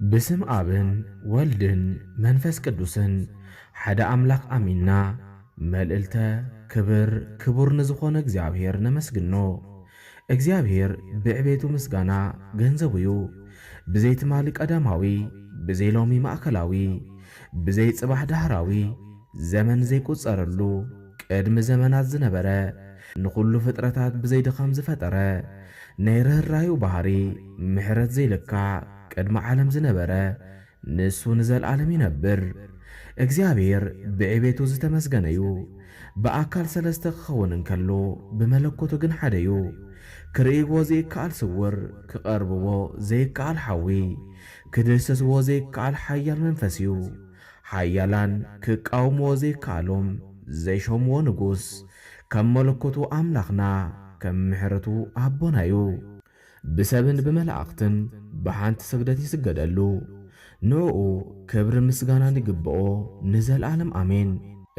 بسم آبن ولدن منفس قدوسن حدا أملاق أميننا ملئلتا كبر نزخون اግዚአብሔር نمسجنو እግዚአብሔር بعبيتو مسجانا ገንዘቡዩ بزيت مالك أداماوي بزي لومي مأكلاوي بزي صباح دهراوي زمن زي قصرلو قدم زمنات زنبره نخلو فترتات بزي دخام زفتره نيره الرايو بحري محرت زي لكا قدم عالم زنبره نسو نزل عالم ينبر እግዚአብሔር بعبيتو زتمسجنيو بأكل سلسته خونن كلو بملكوتو جن حديو كريغو زي كال سور كقربو زي كال حوي كدسسو زي كال حيال منفسيو حيالان كقاومو زي كالوم زي شومو نغوس كم ملكوتو أملاخنا كم محرتو أبونايو بسبن بملعقتن بحانت سجدتي سجدلو نوعو كبر مسغانا نقبقو نزل عالم آمين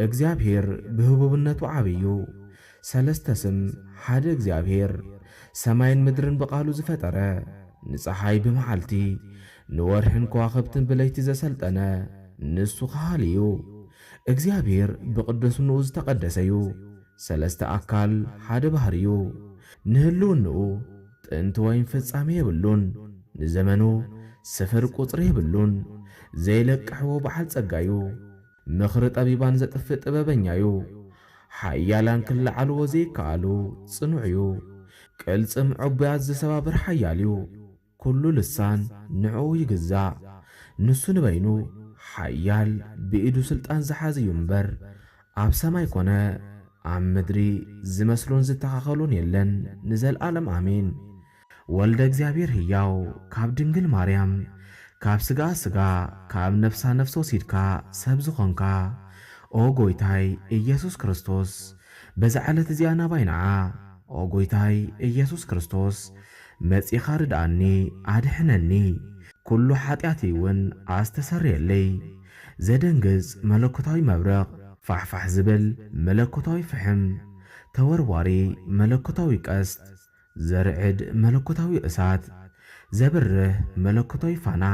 እግዚአብሔር بهبوبነቱ ዓብዩ ሰለስተ ስም ሓደ እግዚአብሔር ሰማይን ምድርን በቃሉ ዝፈጠረ ንፀሐይ በመዓልቲ ንወርሕን ከዋኽብትን በለይቲ ዘሰልጠነ ንሱ ኻልዩ እግዚአብሔር በቅዱስነቱ ዝተቀደሰዩ ሰለስተ አካል ሓደ ባህርዩ ንህልውንኡ ጥንት ወይም ፍጻሜ የብሉን ንዘመኑ ስፍር ቁጥር የብሉን ዘይለቅሕዎ በዓል ጸጋዩ ምኽሪ ጠቢባን ዘጥፍእ ጥበበኛዩ ሓያላን ክለዓልዎ ዘይከኣሉ ጽኑዕዩ ቅልጽም ዕቡያት ዝሰባብር ሓያልዩ ኩሉ ልሳን ንዕኡ ይግዛእ ንሱ ንበይኑ ሓያል ብኢዱ ስልጣን ዝሓዝዩ እምበር ኣብ ሰማይ ኮነ ኣብ ምድሪ ዝመስሉን ዝተኻኸሉን የለን ንዘለዓለም ኣሜን። ወልደ እግዚአብሔር ሕያው ካብ ድንግል ማርያም ካብ ስጋ ስጋ ካብ ነፍሳ ነፍስ ወሲድካ ሰብ ዝኾንካ ኦ ጎይታይ ኢየሱስ ክርስቶስ በዛ ዓለት እዚኣ ናባይንዓ ኦ ጎይታይ ኢየሱስ ክርስቶስ መጺኻ ርድኣኒ ኣድሕነኒ ኩሉ ኃጢአተይ እውን ኣስተሰርየለይ ዘደንግጽ መለኮታዊ መብረቕ ፋሕፋሕ ዝብል መለኮታዊ ፍሕም ተወርዋሪ መለኮታዊ ቀስት ዘርዕድ መለኮታዊ እሳት ዘብርህ መለኮታዊ ፋና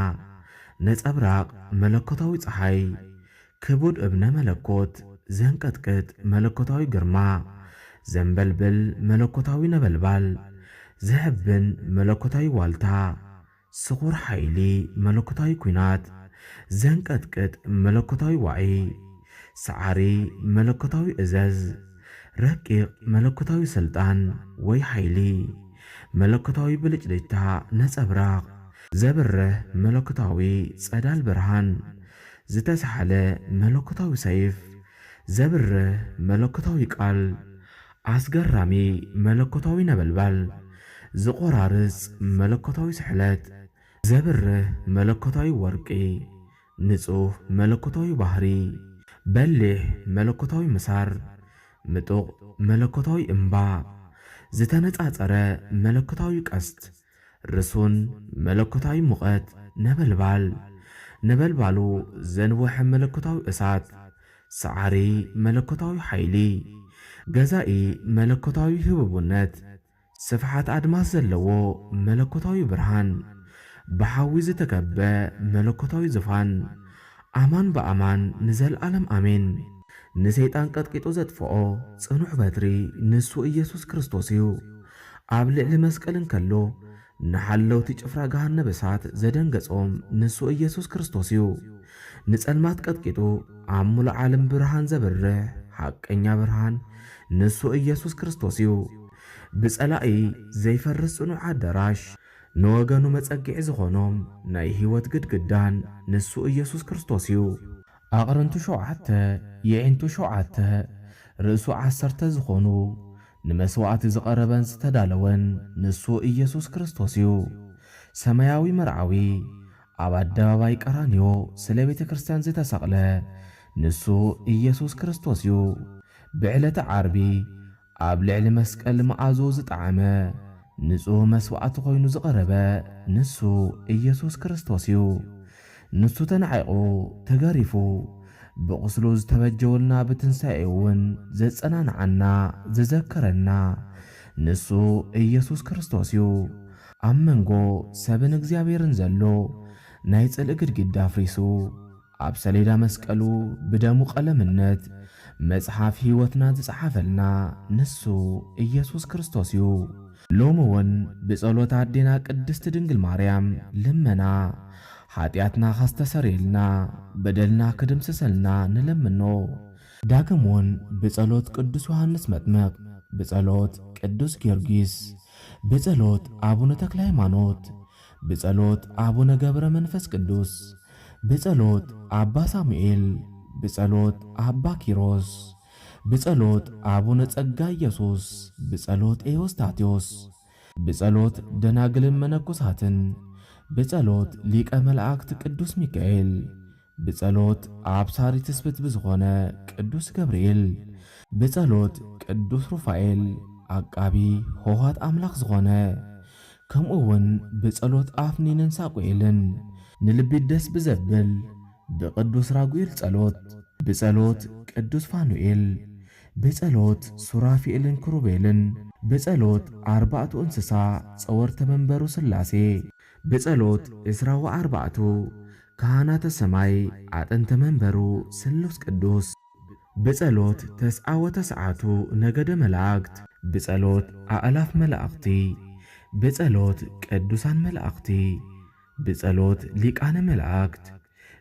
ነጸብራቅ መለኮታዊ ፀሐይ ክቡድ እብነ መለኮት ዘንቀጥቅጥ መለኮታዊ ግርማ ዘንበልብል መለኮታዊ ነበልባል ዘሕብን መለኮታዊ ዋልታ ስኹር ኃይሊ መለኮታዊ ኩናት ዘንቀጥቅጥ መለኮታዊ ዋዒ ሰዓሪ መለኮታዊ እዘዝ ረቂቕ መለኮታዊ ስልጣን ወይ ኃይሊ መለኮታዊ ብልጭልጭታ ነጸብራቕ ዘብርህ መለኮታዊ ጸዳል ብርሃን ዝተሰሓለ መለኮታዊ ሰይፍ ዘብርህ መለኮታዊ ቃል ኣስገራሚ መለኮታዊ ነበልባል ዝቆራርጽ መለኮታዊ ስሕለት ዘብርህ መለኮታዊ ወርቂ ንጹህ መለኮታዊ ባህሪ በሊሕ መለኮታዊ ምሳር ምጡቕ መለኮታዊ እምባ ዝተነጻጸረ መለኮታዊ ቀስት ርሱን መለኮታዊ ሙቐት ነበልባል ነበልባሉ ዘንወሐ መለኮታዊ እሳት ሰዓሪ መለኮታዊ ኃይሊ ገዛኢ መለኮታዊ ህቡብነት ስፍሓት ኣድማስ ዘለዎ መለኮታዊ ብርሃን ብሓዊ ዝተከበ መለኮታዊ ዝፋን ኣማን ብኣማን ንዘለዓለም ኣሜን። ንሰይጣን ቀጥቂጡ ዘጥፍኦ ጽኑዕ በትሪ ንሱ ኢየሱስ ክርስቶስ እዩ። ኣብ ልዕሊ መስቀልን ከሎ ንሓለውቲ ጭፍራ ገሃነመ እሳት ዘደንገጾም ንሱ ኢየሱስ ክርስቶስ እዩ። ንጸልማት ቀጥቂጡ ኣብ ሙሉእ ዓለም ብርሃን ዘብርህ ሓቀኛ ብርሃን ንሱ ኢየሱስ ክርስቶስ እዩ። ብጸላኢ ዘይፈርስ ጽኑዕ ኣዳራሽ ንወገኑ መጸጊዒ ዝኾኖም ናይ ሕይወት ግድግዳን ንሱ ኢየሱስ ክርስቶስ እዩ። ኣቕርንቱ 7 የዒንቱ 7 ርእሱ 10 ዝኾኑ ንመስዋዕቲ ዝቐረበን ዝተዳለወን ንሱ ኢየሱስ ክርስቶስ እዩ። ሰማያዊ መርዓዊ ኣብ ኣደባባይ ቀራንዮ ስለ ቤተ ክርስቲያን ዝተሰቕለ ንሱ ኢየሱስ ክርስቶስ እዩ። ብዕለተ ዓርቢ ኣብ ልዕሊ መስቀል መዓዙ ዝጣዕመ ንጹህ መስዋዕቲ ኮይኑ ዝቐረበ ንሱ ኢየሱስ ክርስቶስ እዩ። ንሱ ተናዒቑ ተገሪፉ ብቁስሉ ዝተበጀወልና ብትንሣኤውን ዘጸናንዓና ዘዘከረና ንሱ ኢየሱስ ክርስቶስ እዩ። ኣብ መንጎ ሰብን እግዚአብሔርን ዘሎ ናይ ጽልእ ግድግዳ ኣፍሪሱ ኣብ ሰሌዳ መስቀሉ ብደሙ ቀለምነት መጽሓፍ ሕይወትና ዝጸሓፈልና ንሱ ኢየሱስ ክርስቶስ እዩ። ሎሚ እውን ብጸሎት ኣዴና ቅድስቲ ድንግል ማርያም ልመና ኃጢአትና ካስተሰርየልና በደልና ክድምስሰልና ንለምኖ። ዳግም እውን ብጸሎት ቅዱስ ዮሐንስ መጥምቅ፣ ብጸሎት ቅዱስ ጊዮርጊስ፣ ብጸሎት አቡነ ተክለ ሃይማኖት፣ ብጸሎት አቡነ ገብረ መንፈስ ቅዱስ፣ ብጸሎት አባ ሳሙኤል፣ ብጸሎት አባ ኪሮስ፣ ብጸሎት አቡነ ጸጋ ኢየሱስ፣ ብጸሎት ኤዎስጣቴዎስ፣ ብጸሎት ደናግልን መነኮሳትን፣ ብጸሎት ሊቀ መላእክት ቅዱስ ሚካኤል፣ ብጸሎት አብሳሪ ትስብእት ብዝኾነ ቅዱስ ገብርኤል፣ ብጸሎት ቅዱስ ሩፋኤል አቃቢ ሆሃት አምላኽ ዝኾነ፣ ከምኡውን ብጸሎት አፍኒንን ሳቁኤልን ንልቢ ደስ ብዘብል ብቅዱስ ራጉኤል ጸሎት፣ ብጸሎት ቅዱስ ፋኑኤል፣ ብጸሎት ሱራፊኤልን ክሩቤልን፣ ብጸሎት አርባዕቱ እንስሳ ጸወርተ መንበሩ ሥላሴ፣ ብጸሎት እስራ ወአርባዕቱ ካህናተ ሰማይ አጥንተ መንበሩ ስሉስ ቅዱስ፣ ብጸሎት ተስዓ ወተስዓቱ ነገደ መላእክት፣ ብጸሎት አእላፍ መላእክቲ፣ ብጸሎት ቅዱሳን መላእክቲ፣ ብጸሎት ሊቃነ መላእክት፣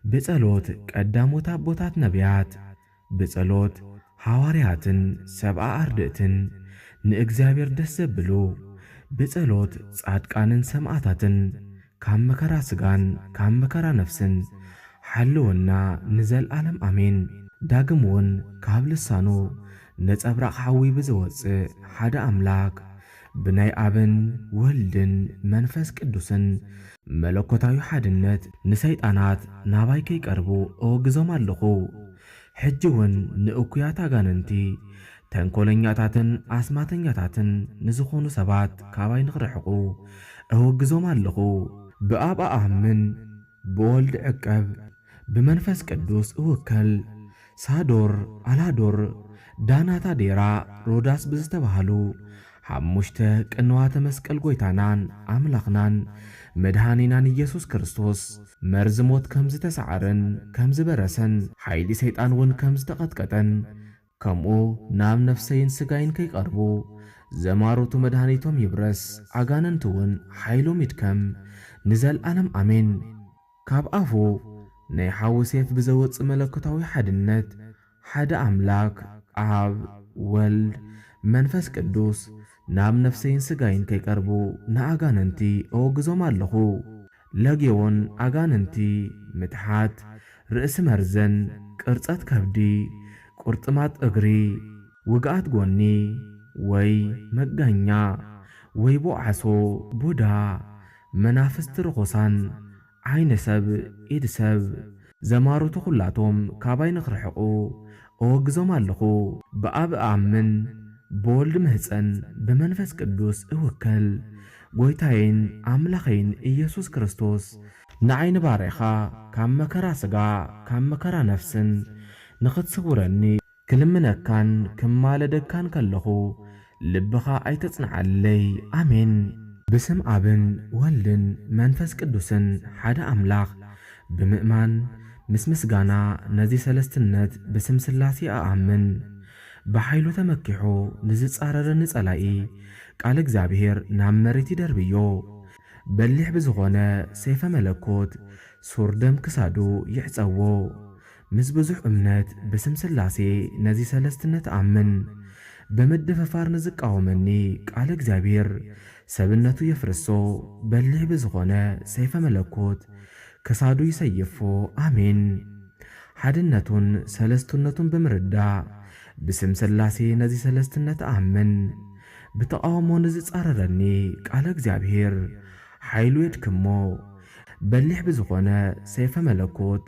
ብጸሎት ቀዳሞት አቦታት ነቢያት፣ ብጸሎት ሐዋርያትን ሰብአ አርድእትን ንእግዚአብሔር ደስ ዘብሉ፣ ብጸሎት ጻድቃንን ሰማዕታትን ካብ መከራ ሥጋን ካብ መከራ ነፍስን ሓልወና ንዘለዓለም አሜን። ዳግም እውን ካብ ልሳኑ ነጸብራቕ ሓዊ ብዝወፅእ ሓደ አምላክ ብናይ አብን ወልድን መንፈስ ቅዱስን መለኮታዊ ሓድነት ንሰይጣናት ናባይ ከይቀርቡ እወግዞም ኣለኹ። ሕጂ እውን ንእኩያት አጋንንቲ ተንኰለኛታትን አስማተኛታትን ንዝኾኑ ሰባት ካባይ ንኽርሕቑ እወግዞም ኣለኹ። ብኣብ ኣአምን፣ ብወልድ ዕቀብ፣ ብመንፈስ ቅዱስ እውከል። ሳዶር፣ አላዶር፣ ዳናታ ዴራ፣ ሮዳስ ብዝተባሃሉ ሓሙሽተ ቅንዋተ መስቀል ጎይታናን አምላኽናን መድኃኒናን ኢየሱስ ክርስቶስ መርዚ ሞት ከም ዝተሰዓረን ከም ዝበረሰን ሓይሊ ሰይጣን እውን ከም ዝተቐጥቀጠን ከምኡ ናብ ነፍሰይን ሥጋይን ከይቐርቡ ዘማሮቱ መድኃኒቶም ይብረስ አጋንንት እውን ሓይሎም ይድከም ንዘለዓለም አሜን። ካብ አፉ ናይ ሓዊ ሴፍ ብዘወፅእ መለኮታዊ ሓድነት ሓደ አምላክ አብ ወልድ መንፈስ ቅዱስ ናብ ነፍሰይን ሥጋይን ከይቀርቡ ንአጋንንቲ እወግዞም ኣለኹ። ለጌዎን አጋንንቲ ምትሓት፣ ርእሲ መርዘን፣ ቅርጸት ከብዲ፣ ቁርጥማት እግሪ፣ ውግኣት ጎኒ ወይ መጋኛ ወይ ቦዓሶ፣ ቡዳ፣ መናፍስቲ ርኹሳን፣ ዓይነ ሰብ፣ ኢድ ሰብ ዘማሩቱ ኹላቶም ካባይ ንኽርሕቑ እወግዞም ኣለኹ። ብኣብ እኣምን፣ ብወልድ ምህፀን፣ ብመንፈስ ቅዱስ እውከል። ጐይታዬን አምላኸይን ኢየሱስ ክርስቶስ ንዓይኒ ባሪኻ ካብ መከራ ሥጋ ካብ መከራ ነፍስን ንኽትስውረኒ ክልምነካን ክማለደካን ከለኹ ልብኻ ኣይተጽንዓለይ። አሜን። ብስም አብን ወልድን መንፈስ ቅዱስን ሓደ አምላኽ ብምእማን ምስ ምስጋና ነዚ ሰለስትነት ብስም ሥላሴ ኣአምን። በኃይሉ ተመኪሑ ንዝጻረረ ንጸላኢ ቃል እግዚአብሔር ናብ መሬት ይደርብዮ። በሊሕ ብዝኾነ ሰይፈ መለኮት ሱር ደም ክሳዱ ይዕጸዎ። ምስ ብዙሕ እምነት ብስም ሥላሴ ነዚ ሰለስትነት አምን። በመደፈፋር ንዝቃወመኒ ቃል እግዚአብሔር ሰብነቱ የፍርሶ። በሊሕ ብዝኾነ ሰይፈ መለኮት ክሳዱ ይሰይፎ። አሜን። ሓድነቱን ሰለስትነቱን ብምርዳእ ብስም ሥላሴ ነዚ ሰለስትነት አምን። ብተቃውሞ ንዝጻረረኒ ቃል እግዚአብሔር ሓይሉ የድክሞ። በሊሕ ብዝኾነ ሰይፈ መለኮት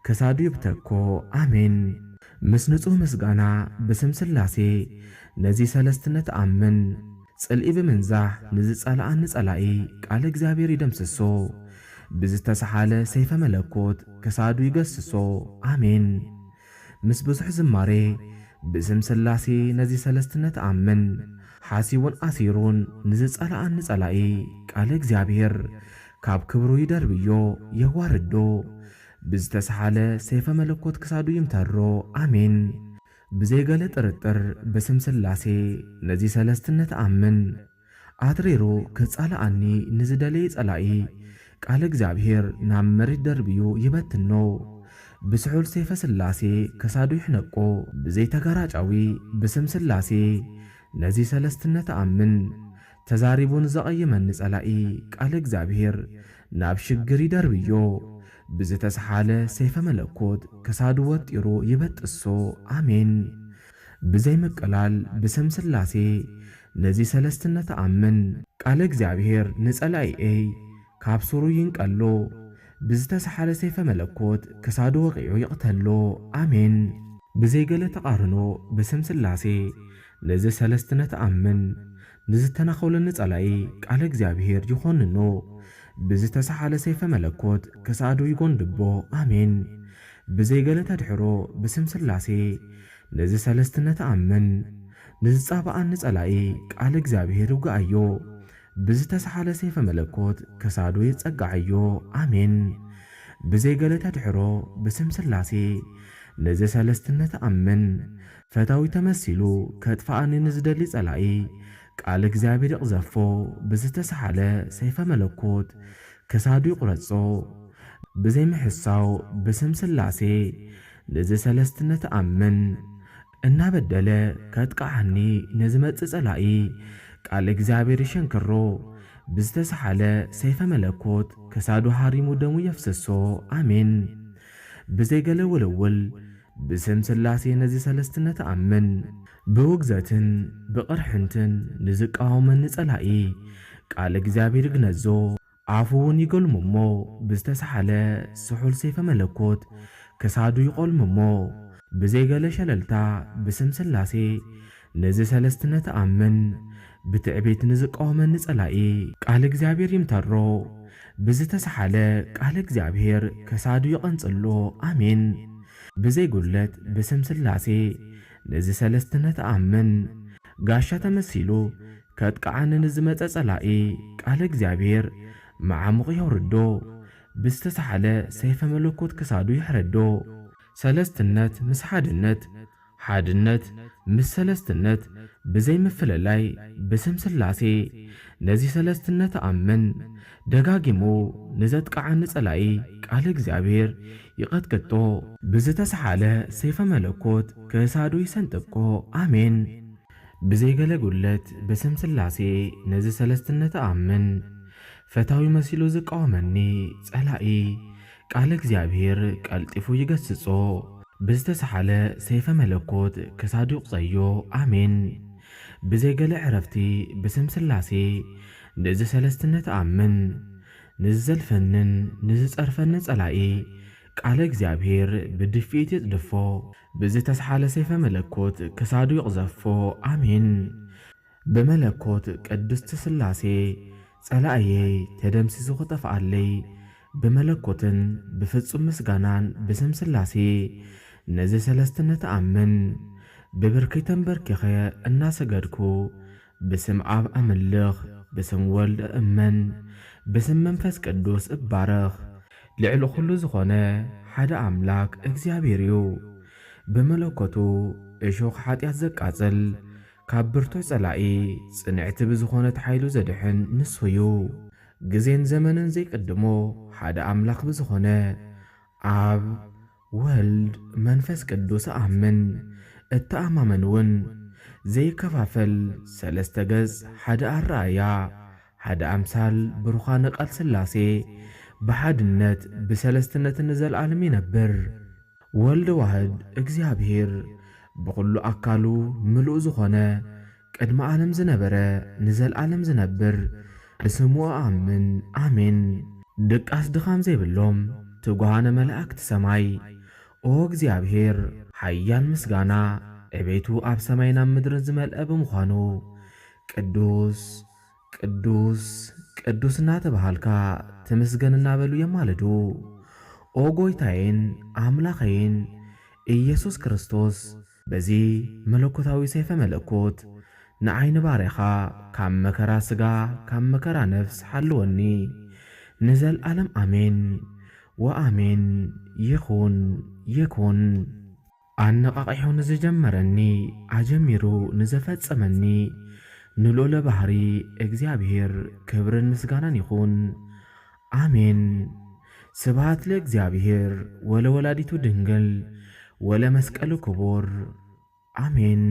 ክሳዱ ይብተኮ። አሜን። ምስ ንጹሕ ምስጋና ብስም ሥላሴ ነዚ ሰለስትነት አምን። ጽልኢ ብምንዛሕ ንዝጸልአኒ ጸላኢ ቃል እግዚአብሔር ይደምስሶ። ብዝተሰሓለ ሰይፈ መለኮት ክሳዱ ይገስሶ። አሜን። ምስ ብዙሕ ዝማሬ ብስም ሥላሴ ነዚ ሰለስትነት አምን። ሓሲቡን ኣሲሩን ንዝጸልአኒ ጸላኢ ቃል እግዚአብሔር ካብ ክብሩ ይደርብዮ የዋርዶ ብዝተሰሓለ ሰይፈ መለኮት ክሳዱ ይምተሮ አሜን። ብዘይገለ ጥርጥር በስም ሥላሴ ነዚ ሰለስትነት አምን አትሬሮ ከጻልአኒ ንዝደለየ ጸላኢ ቃል እግዚአብሔር ናብ መሬት ደርብዩ ይበትኖ ብስሑል ሰይፈ ሥላሴ ክሳዱ ይሕነቆ ብዘይ ተገራጫዊ ብስም ሥላሴ ነዚ ሰለስትነት አምን ተዛሪቡን ዘቐይመኒ ጸላኢ ቃል እግዚአብሔር ናብ ሽግር ይደርብዮ ብዝተሰሓለ ሰይፈ መለኮት ክሳዱ ወጢሩ ይበጥሶ አሜን። ብዘይ ምቅላል ብስም ሥላሴ ነዚ ሰለስትነት አምን ቃል እግዚአብሔር ንጸላኢኤይ ካብ ሱሩ ይንቀሎ ብዝተሰሓለ ሰይፈ መለኮት ክሳዱ ወቂዑ ይቕተሎ አሜን። ብዘይገለ ተቓርኖ ብስም ሥላሴ ነዚ ሰለስትነት አምን ንዝተናኸውለኒ ጸላኢ ቃል እግዚአብሔር ይኾንኖ ብዝተሰሓለ ሰይፈ መለኮት ክሳዱ ይጐንድቦ አሜን። ብዘይገለ ተድሕሮ ብስም ሥላሴ ነዚ ሰለስትነት አምን ንዝጻብኣኒ ጸላኢ ቃል እግዚአብሔር ይውግኣዮ ብዝተሰሓለ ሰይፈ መለኮት ክሳዱ ይጸጋዐዮ አሜን። ብዘይገለ ተድሕሮ ብስም ሥላሴ ነዚ ሰለስትነት አምን ፈታዊ ተመሲሉ ከጥፍኣኒ ንዝደሊ ጸላኢ ቃል እግዚአብሔር ይቕዘፎ ብዝተሰሓለ ሰይፈ መለኮት ክሳዱ ይቑረጾ ብዘይ ምሕሳው ብስም ሥላሴ ነዚ ሰለስትነት አምን እናበደለ ከጥቃዓኒ ንዝመጽእ ጸላኢ ቃል እግዚአብሔር ይሸንክሮ ብዝተሰሓለ ሰይፈ መለኮት ክሳዱ ሃሪሙ ደሙ የፍስሶ አሜን። ብዘይገለ ውልውል ብስም ሥላሴ ነዚ ሰለስትነት አምን ብውግዘትን ብቕርሕንትን ንዝቃወመኒ ጸላኢ ቃል እግዚአብሔር ይግነዞ አፉውን ይገልምሞ ብዝተሰሓለ ስሑል ሰይፈ መለኮት ክሳዱ ይቖልምሞ ብዘይገለ ሸለልታ ብስም ሥላሴ ነዚ ሰለስትነት አምን ብትዕቤት ንዝቃወመኒ ጸላኢ ቃል እግዚአብሔር ይምተሮ ብዝተሰሓለ ቃል እግዚአብሔር ክሳዱ ይቐንጽሎ አሜን። ብዘይጉለት ብስም ሥላሴ ነዚ ሰለስትነት አምን ጋሻ ተመሲሉ ከጥቃዓኒ ንዝመጸ ጸላኢ ቃል እግዚአብሔር መዓሙቕ የውርዶ ብዝተሰሓለ ሰይፈ መለኮት ክሳዱ ይሕረዶ ሰለስትነት ምስ ሓድነት ሓድነት ምስ ሰለስትነት ብዘይ ምፍለላይ ብስም ሥላሴ ነዚ ሰለስትነት አምን ደጋጊሙ ንዘጥቃዓኒ ጸላኢ ቃል እግዚአብሔር ይቐጥቅጦ ብዝተሰሓለ ሰይፈ መለኮት ክሳዱ ይሰንጥቆ አሜን። ብዘይገለ ጉለት ብስም ሥላሴ ነዚ ሰለስትነት አምን ፈታዊ መሲሉ ዝቃወመኒ ጸላኢ ቃል እግዚአብሔር ቀልጢፉ ይገስጾ ብዝተሰሓለ ሰይፈ መለኮት ክሳዱ ይቕጸዮ አሜን። ብዘይገለ ዕረፍቲ ብስም ሥላሴ ነዚ ሰለስትነት አምን ንዝዘልፈንን ንዝጸርፈኒ ጸላኢ ቃል እግዚአብሔር ብድፊት ይጽድፎ ብዝተሰሓለ ሰይፈ መለኮት ክሳዱ ይቕዘፎ አሜን። ብመለኮት ቅድስቲ ሥላሴ ጸላእየይ ተደምሲሱ ኽጠፍኣለይ ብመለኮትን ብፍጹም ምስጋናን ብስም ሥላሴ ነዚ ሰለስትነት አምን ብብርኪ ተንበርኪኸ እናሰገድኩ ብስም አብ አምልኽ ብስም ወልድ እመን ብስም መንፈስ ቅዱስ እባረኽ ልዕሊ ኹሉ ዝኾነ ሓደ አምላክ እግዚአብሔር እዩ። ብመለኮቱ እሾኽ ኃጢአት ዘቃጽል ካብ ብርቱዕ ጸላኢ ጽንዕቲ ብዝኾነት ኃይሉ ዘድሕን ንሱ እዩ። ግዜን ዘመንን ዘይቅድሞ ሓደ አምላኽ ብዝኾነ አብ ወልድ መንፈስ ቅዱስ አምን እተአማመንውን ዘይከፋፈል ሰለስተ ገጽ ሓደ አረአያ ሓደ አምሳል ብሩኻነ ቃል ሥላሴ በሓድነት ብሰለስትነት ንዘለዓለም ይነብር። ወልድ ዋህድ እግዚአብሔር ብኹሉ አካሉ ምሉእ ዝኾነ ቅድመ ዓለም ዝነበረ ንዘለዓለም ዝነብር ብስሙ አምን አሜን። ድቃስ ድኻም ዘይብሎም ትጉሃነ መላእክቲ ሰማይ ኦ እግዚአብሔር ሓያል ምስጋና ዕቤቱ ኣብ ሰማይና ምድርን ዝመልአ ብምዃኑ ቅዱስ ቅዱስ ቅዱስ እናተባሃልካ ተመስገን እናበሉ የማልዱ ኦ ጎይታዬን አምላኸይን ኢየሱስ ክርስቶስ በዚ መለኮታዊ ሰይፈ መለኮት ንዓይኒ ባርያኻ ካብ መከራ ሥጋ ካብ መከራ ነፍስ ሓልወኒ ንዘለዓለም አሜን ወአሜን። ይኹን ይኩን። አነቃቂሑ ንዝጀመረኒ አጀሚሩ ንዘፈጸመኒ ንልዑለ ባህሪ እግዚአብሔር ክብርን ምስጋናን ይኹን አሜን። ስብሐት ለእግዚአብሔር ወለወላዲቱ ድንግል ወለመስቀሉ ክቡር አሜን።